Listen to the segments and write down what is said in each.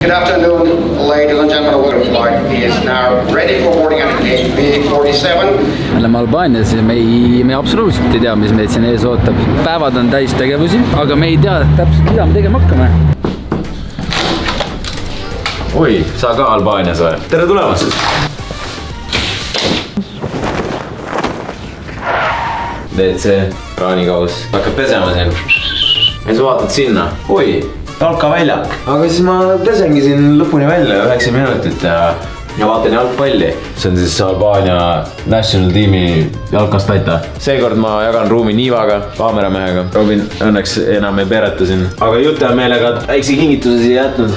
Good afternoon, ladies and gentlemen. Welcome. Flight is now ready for boarding at 8B47. Me oleme Albaanias ja me absoluutselt ei tea, mis meid siin ees ootab. Päevad on täis tegevusi, aga me ei tea täpselt, mida me tegema hakkame. Oi, sa ka Albaanias või? Tere tulemast! WC, kraanikaus, hakkad pesema siin. Ja sa vaatad sinna. Oi, jalkaväljak. Aga siis ma pesengi siin lõpuni välja 9 minutit ja vaatan jalgpalli. See on siis Albaania national tiimi jalkast väita. Seekord ma jagan ruumi Niivaga, kaameramehega. Robin õnneks enam ei pereta siin. Aga jutte on meelega väikse kingituse siia jätnud.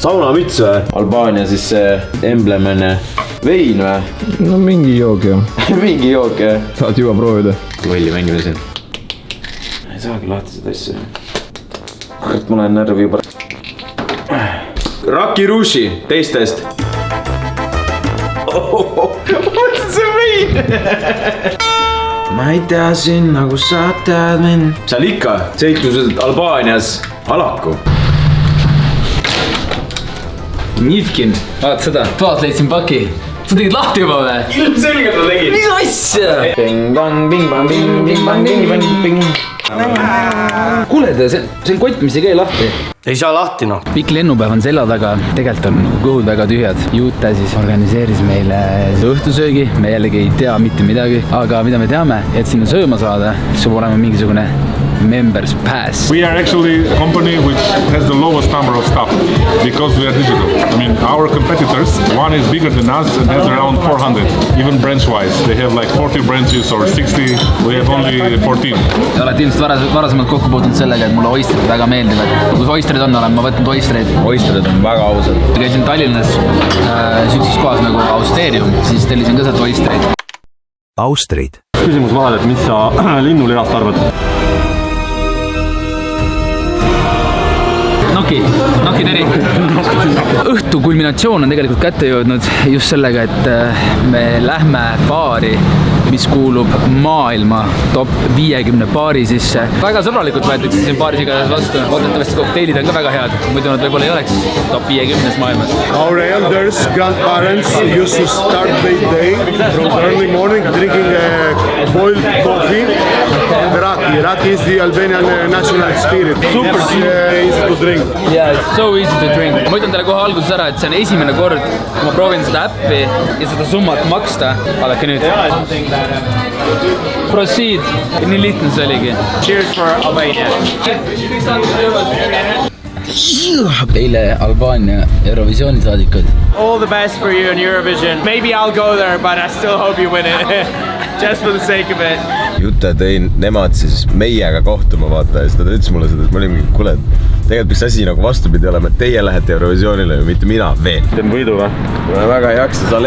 Saunamüts või? Albaania siis see emblemene vein või? No mingi jook jah. Mingi jook jah. Saad juba proovida. Võlli mängime siin. Ei saagi lahti seda asja. Kurat, ma olen närvi juba. Raki Rushi teistest. What's see vein? Ma ei tea sinna, kus sa tead mind. Seal ikka seiklused Albaanias alaku. Nivkin, vaat seda. Toad leidsin paki. Sa tegid lahti juba või? Ilmselgelt ma tegin. Mis asja? Bing bang, bing bang, bing bing bang, bing bang, bing. Kuule, see on kott, mis ei käi lahti. Ei saa lahti noh. Pikk lennupäev on selja taga, tegelikult on kõhud väga tühjad. Jute siis organiseeris meile õhtusöögi, me jällegi ei tea mitte midagi, aga mida me teame, et sinna sööma saada, siis peab olema mingisugune members pass. We are actually a company which has the lowest number of staff because we are digital. I mean, our competitors, one is bigger than us and has around 400, even branch-wise. They have like 40 branches or 60, we have only 14. Te olete ilmselt varasemalt kokku puutunud sellega, et mulle oistrid väga meeldivad. Kus oistrid on, olen ma võtnud oistreid. Oistrid on väga ausad. Käisin Tallinnas süksis kohas nagu Austeerium, siis tellisin ka sealt oistreid. Austrid. Küsimus vahel, et mis sa linnulihast arvad? Noki teri. Õhtu kulminatsioon on tegelikult kätte jõudnud just sellega, et me lähme baari, mis kuulub maailma top 50 baari sisse. Väga sõbralikult võetakse siin baaris igatahes vastu. Loodetavasti kokteilid on ka väga head. Muidu nad võib-olla ei oleks top 50 maailmas. Our elders, grandparents used to start their day from early morning drinking boiled coffee and raki. Raki is the Albanian national spirit. Super easy to drink. Yeah, it's so easy to drink. Ma ütlen teile kohe alguses ära, et see on esimene kord, kui ma proovin seda äppi ja seda summat maksta. Vaadake nüüd. Proceed. Nii lihtne see oligi. Cheers for Albania. Eile Albaania Eurovisiooni saadikud. All the best for you in Eurovision. Maybe I'll go there, but I still hope you win it. Just for the sake of it. Jute tõin nemad siis meiega kohtuma vaata ja siis nad ütles mulle seda, et ma olin mingi, kuule, tegelikult peaks asi nagu vastupidi olema, et teie lähete Eurovisioonile ja mitte mina veel. Teen võidu või? Ma väga ei jaksa, sa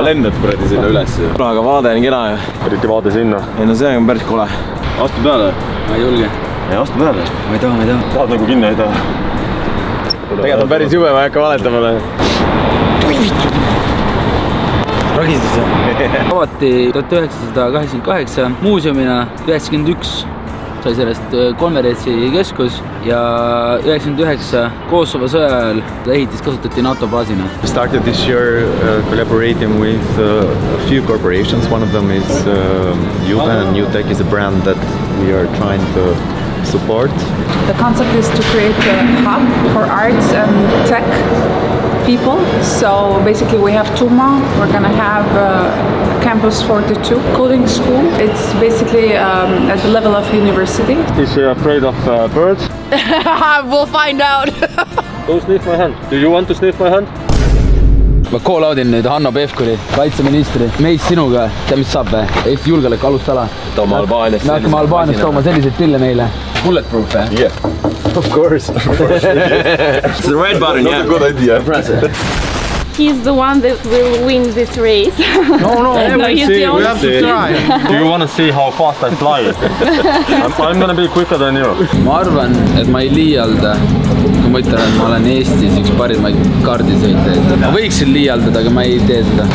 lendad kuradi sinna üles. Aga vaade on kena ju. Eriti vaade sinna. Ei no see on päris kole. Astu peale. Ma ei julge. Ei astu peale. Ma ei taha. Tahad nagu kinni ei taha? Tegelikult on päris jube, ma ei hakka valetama. Ragistas avati 1988 muuseumina, 91 sai sellest konverentsikeskus ja 99 Kosovo sõja ajal ehitis kasutati NATO baasina. We started this year collaborating with a few corporations. One of them is Juve, and New Tech is a brand that we are trying to support. The concept is to create a hub for arts and tech people. So basically we have Tuma, we're gonna have Campus 42 coding school. It's basically at the level of university. Is she afraid of birds? We'll find out. Don't sniff my hand. Do you want to sniff my hand? Ma call out'in nüüd Hanno Pevkuri, kaitseministri. Meis sinuga, tea mis saab või? Eesti julgeolek alustala. Tooma Albaaniast. Me hakkame Albaaniast tooma selliseid pille meile. Bulletproof või? Yeah. Of course. It's the red button, yeah. Good idea. Press it. He's the one that will win this race. No, he's the we have to try. Do you want to see how fast I fly? I'm gonna be quicker than you. Ma arvan, et ma ei liialda, kui ma ütlen, et ma olen Eestis üks parimaid kaardisõitjaid. Ma võiksin liialdada, aga ma ei tee seda.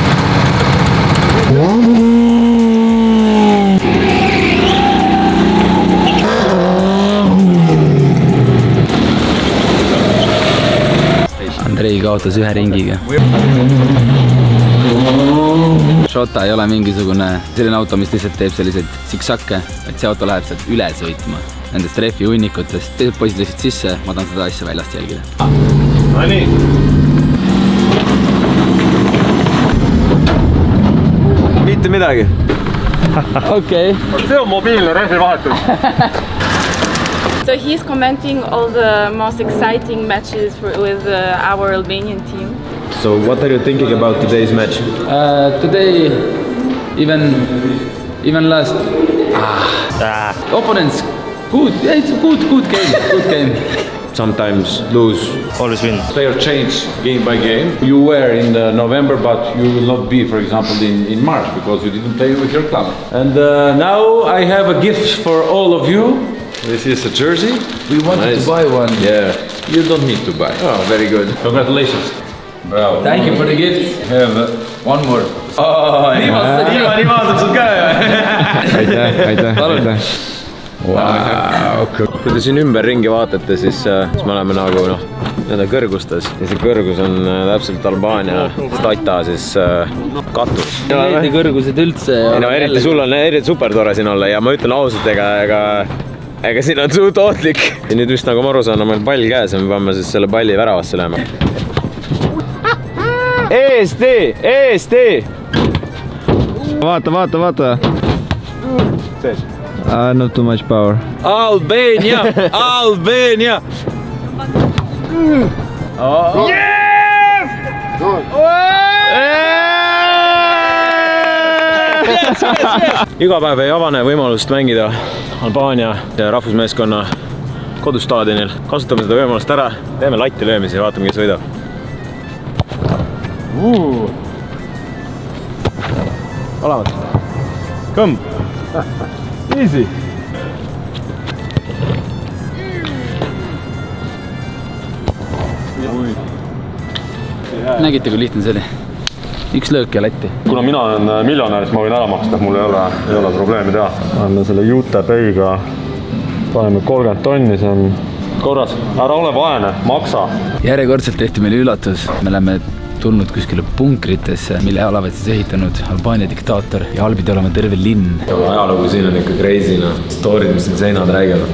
Andrei kaotas ühe ringiga. Šota ei ole mingisugune selline auto, mis lihtsalt teeb selliseid siksakke, et see auto läheb sealt üle sõitma nendest rehvi hunnikutest. Teised poisid lihtsalt sisse, ma tahan seda asja väljast jälgida. No nii. Mitte midagi. Okei. See on mobiilne rehvi vahetus. So he's commenting all the most exciting matches with our Albanian team. So what are you thinking about today's match? Today, even last opponents, good. Yeah, it's a good game. Sometimes lose. Always win. Player change game by game. You were in November, but you will not be, for example, in March because you didn't play with your club. And now I have a gift for all of you. This is a jersey. We wanted to buy one. Yeah, you don't need to buy. Oh, very good. Congratulations. Bravo. Thank you for the gift. Have One more. Nii vaatab sul ka ju. Aitäh. Wow. Kui te siin ümberringi vaatate, siis me oleme nagu nende kõrgustes ja see kõrgus on täpselt Albaania stata siis katus. Eriti kõrgused üldse. Eriti sul on eriti super tore siin olla ja ma ütlen ausalt, ega siin on suht ootlik. Ja nüüd vist nagu ma aru saan, on meil pall käes ja me peame siis selle palli väravasse lööma. Eesti! Vaata. Not too much power. Albania! Oh. Yes! Iga päev ei avane võimalust mängida Albaania rahvusmeeskonna kodustaadionil. Kasutame seda võimalust ära, teeme latti löömisi ja vaatame, kes võidab. Olemas. Kõmm. Easy. Nägite, kui lihtne see oli? Üks löök ja latti. Kuna mina olen miljonär, siis ma võin ära maksta, mul ei ole probleemi teha. Anna selle UTP-ga, paneme 30 tonni, see on korras. Ära ole vaene, maksa. Järjekordselt tehti meile üllatus. Me oleme tulnud kuskile punkritesse, mille alavad siis ehitanud Albaania diktaator ja all pidi olema terve linn. Ajalugu siin on ikka crazy, Storid, mis siin seinad räägivad.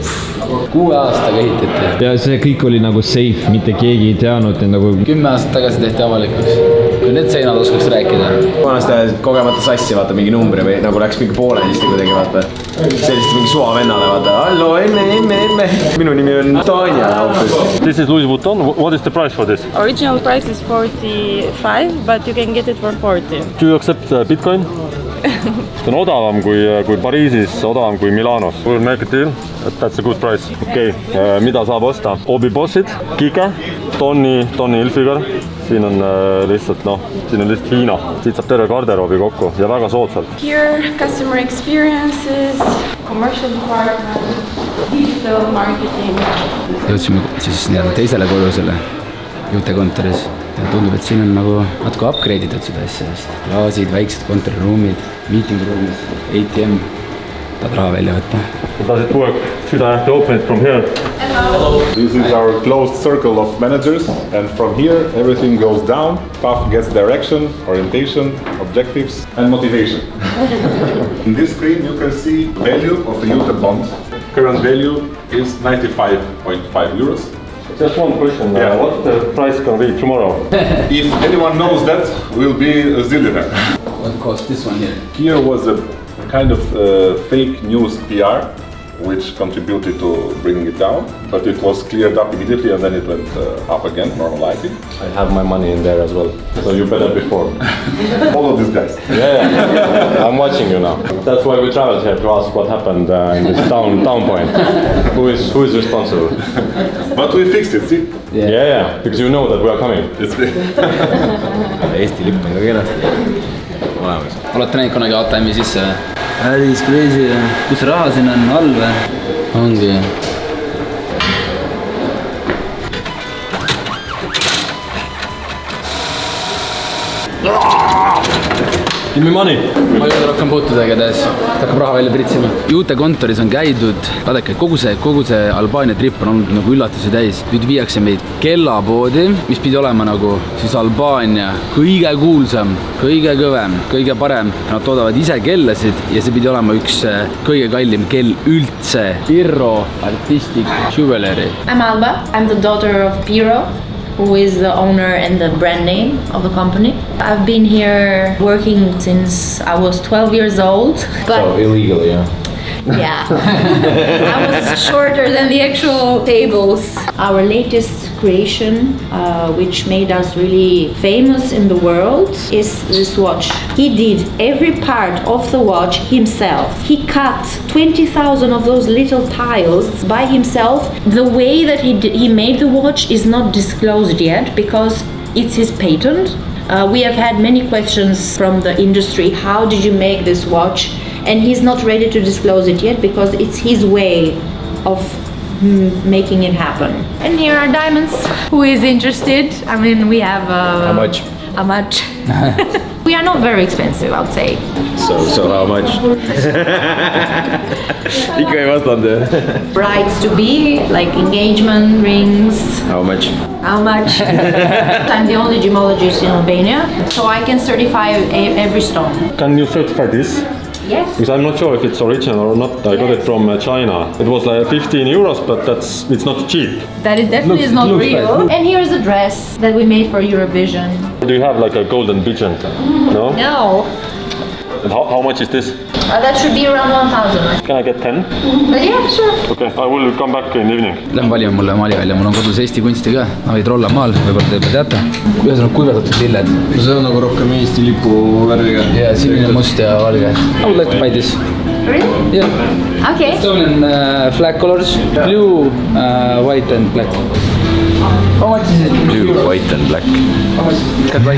6 aastaga ehitati. Ja see kõik oli nagu safe, mitte keegi ei teadnud. 10 aastat tagasi tehti avalikuks. Kui need seinad oskaks rääkida. Vanasti ajas sassi, vaata mingi numbri või nagu läks mingi poolenisti kuidagi, vaata. Sellist mingi suva vennale, vaata. Hallo, emme. Minu nimi on Tanja. This is Louis Vuitton. What is the price for this? Original price is 45, but you can get it for 40. Do you accept Bitcoin? See on odavam kui Pariisis, odavam kui Milanos. We'll make a deal. That's a good price. Okei, mida saab osta? Obi Bossid, Kike, Tonni Hilfiger. Siin on lihtsalt Hiina. Siit saab terve garderoobi kokku ja väga soodsalt. Here, customer experiences, commercial department, digital marketing. Jõudsime siis teisele korrusele juhtekontoris. Ja tundub, et siin on nagu natuke upgrade itud seda asja. Klaasid, väiksed kontoriruumid, meeting ruumid, ATM. Tahad raha välja võtta. Does it work? Should I have to open it from here? This is our closed circle of managers, and from here everything goes down. Staff gets direction, orientation, objectives, and motivation. In this screen you can see value of the UTP bond. Current value is 95.5 euros. Just one question. Yeah. What's the price going to be tomorrow? If anyone knows that, we'll be a zillionaire. What cost this one here? Here was a kind of fake news PR, which contributed to bringing it down, but it was cleared up immediately and then it went up again, normalizing. I have my money in there as well. So you better perform. Follow these guys. Yeah. I'm watching you now. That's why we traveled here to ask what happened in this town point. Who is responsible? But we fixed it, see? Yeah, because you know that we are coming. Eesti lipp on ka kenasti olemas. Olete näinud kunagi ATM-i sisse? Päris crazy. Kus raha siin on all või? Ongi. Give me money. ma ei ole rohkem puutuda igatahes, hakkab raha välja pritsima. Juute kontoris on käidud, vaadake, kogu see Albaania trip on olnud nagu üllatusi täis. Nüüd viiakse meid kellapoodi, mis pidi olema nagu siis Albaania kõige kuulsam, kõige kõvem, kõige parem. Nad toodavad ise kellasid ja see pidi olema üks kõige kallim kell üldse. Pirro Artistic Jewelry. I'm Alba. I'm the daughter of Pirro, who is the owner and the brand name of the company. I've been here working since I was 12 years old. But So illegal, yeah. yeah, I was shorter than the actual tables. Our latest creation, which made us really famous in the world, is this watch. He did every part of the watch himself. He cut 20,000 of those little tiles by himself. The way that he made the watch is not disclosed yet because it's his patent. We have had many questions from the industry. How did you make this watch? And he's not ready to disclose it yet because it's his way of making it happen. And here are diamonds. Who is interested? I mean, we have How much? How much? We are not very expensive, I would say. So how much? ikka ei vastanud. Brides to be, like engagement rings. How much? How much? I'm the only gemologist in Albania, so I can certify every stone. Can you certify this? Yes. Because I'm not sure if it's original or not. I got it from China. It was like 15 euros, but it's not cheap. That it definitely is not real. And here's a dress that we made for Eurovision. Do you have like a golden pigeon? No? No. And how much is this? That should be around 1,000. Can I get 10? But yeah, sure. Okay, I will come back in the evening. Lähme valime mulle maali välja, mul on kodus Eesti kunsti ka, Navi Trolla maal, võib-olla te juba teate. Kuidas on kuivatatud lilled? See on nagu rohkem Eesti lipu värviga. Ja sinine, must ja valge. I would like to buy this. Really? Yeah. Okay. Estonian flag colors, blue, white and black. How much is it? Blue, white and black. How much is it? Can buy.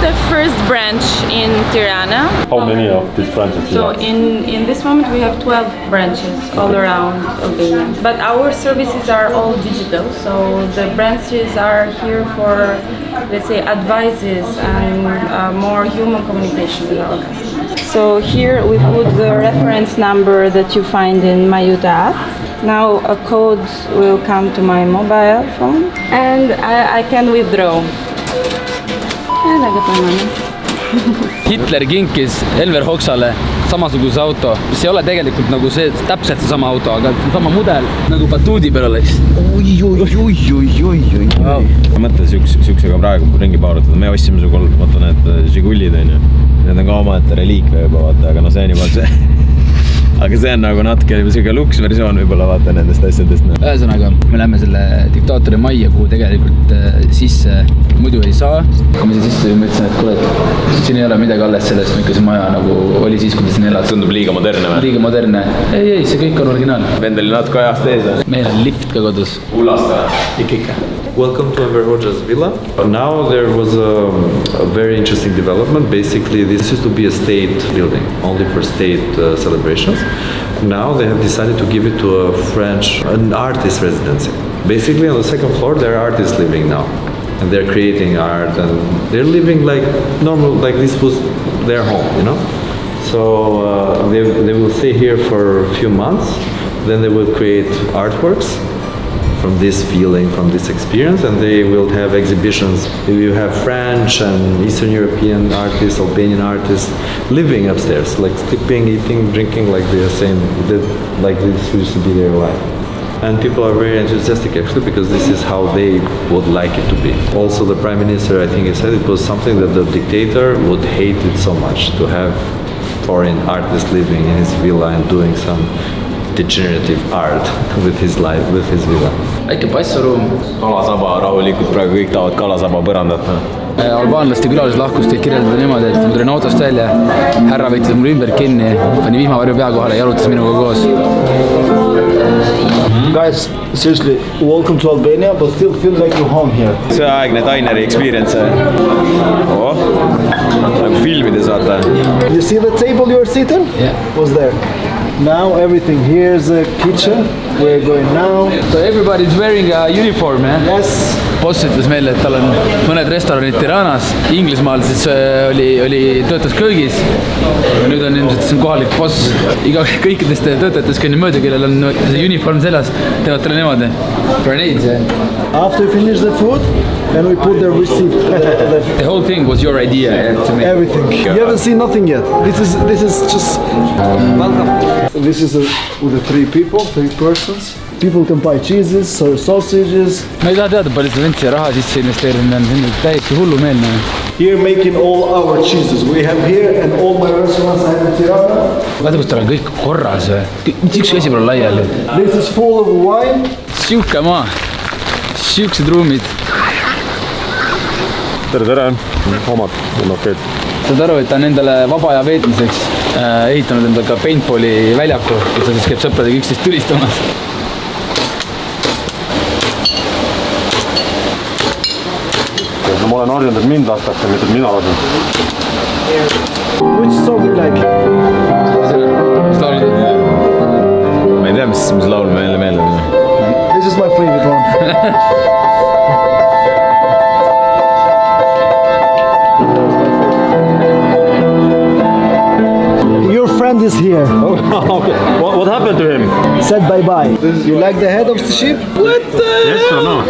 The first branch in Tirana. How many of these branches? So in this moment we have 12 branches all around Albania. But our services are all digital, so the branches are here for, let's say, advices and more human communication with our customers. So here we put the reference number that you find in Mayuta app. Now a code will come to my mobile phone and I can withdraw. And I got my money. Hitler kinkis Elver Hoksale samasuguse auto, mis ei ole tegelikult nagu see täpselt seesama auto, aga sama mudel nagu batuudi peal oleks. Ma mõtlen siuksega praegu ringi paurutada, me ostsime su vaata need Žigullid onju. Need on ka omaette reliikvia juba vaata, aga no see on juba see. Aga see on nagu natuke siuke luks versioon võib-olla vaata nendest asjadest. Ühesõnaga, me lähme selle diktaatori majja, kuhu tegelikult sisse muidu ei saa. Kui me sisse ma ütlesin, et kuule, siin ei ole midagi alles sellest, mikka see maja nagu oli siis, kui me siin elas. Tundub liiga moderne või? Liiga moderne. Ei, see kõik on originaal. Vend oli natuke ajast ees. Meil on lift ka kodus. Ullasta. Ikka. Welcome to Enver Hoxha's villa. Now there was a very interesting development. Basically, this used to be a state building, only for state celebrations. Now they have decided to give it to an artist residency. Basically, on the second floor, there are artists living now. And they're creating art and they're living like normal, like this was their home, you know? So they will stay here for a few months. Then they will create artworks from this feeling, from this experience, and they will have exhibitions. You have French and Eastern European artists, Albanian artists living upstairs, like sleeping, eating, drinking, like they are saying, like this used to be their life. And people are very enthusiastic actually because this is how they would like it to be. Also the Prime Minister, I think he said it was something that the dictator would hate it so much to have foreign artists living in his villa and doing some degenerative art with his life, with his villa. Väike passuruum. Kalasaba rahulikult praegu kõik tahavad kalasaba põrandat. Albaanlaste külalislahkust ei kirjeldada niimoodi, et ma tulin autost välja, härra võttis mul ümber kinni, pani vihmavarju pea kohale ja jalutas minuga koos. Guys, seriously, welcome to Albania, but still feel like you're home here. See aegne Dineri experience. Nagu filmides vaata. You see the table you are sitting? Yeah. Was there. Now everything, here's a kitchen. we're going now. So everybody is wearing a uniform, jah? Yes. Boss ütles meile, et tal on mõned restoranid Tiranas, Inglismaal siis töötas köögis. Ja nüüd on ilmselt see on kohalik boss. Kõikidest töötajatest kõnni mööda, kellel on see uniform seljas, teevad talle niimoodi. Grenades, jah? After we finish the food, then we put the receipt. The whole thing was your idea, to make. Everything. You haven't seen nothing yet. This is just welcome. This is with the 3 people, 3 persons. People can buy cheeses, sausages. Ma ei taha teada, palju seda ventsi raha sisse investeerinud on, see on täiesti hullumeelne. Here making all our cheeses. We have here and all my restaurants I have in Tirana. Vaata, kus tal on kõik korras või? Üks asi pole laiali. This is full of wine. Siuke maa. Siuksed ruumid. Tere, omad on okei. Saad aru, et ta on endale vaba aja veetmiseks ehitanud endale ka paintballi väljaku, kus ta siis käib sõpradega üksteist tulistamas. Ma olen harjunud, et mind lastakse, mitte mina lasen. Which song you like? Mis laulud? Ma ei tea, mis laul meile meeldib. This is my favorite one. Your friend is here. Okay. What happened to him? Said bye-bye. You like the head of the sheep? What? Yes or no?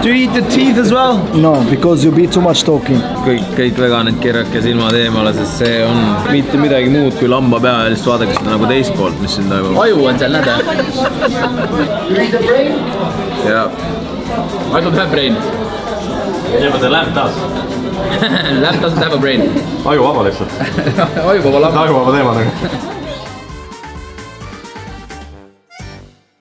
Do you eat the teeth as well? No, because you be too much talking. Kõik veganid keerake silmad eemale, sest see on mitte midagi muud kui lamba pea ja lihtsalt vaadake seda nagu teist poolt, mis siin toimub. Aju on seal näda. You eat the brain? Yeah. I don't have brain. Yeah, but the lamp does. Lamp doesn't have a brain. Aju vaba lihtsalt. Aju vaba lamp. Aju vaba teema nagu.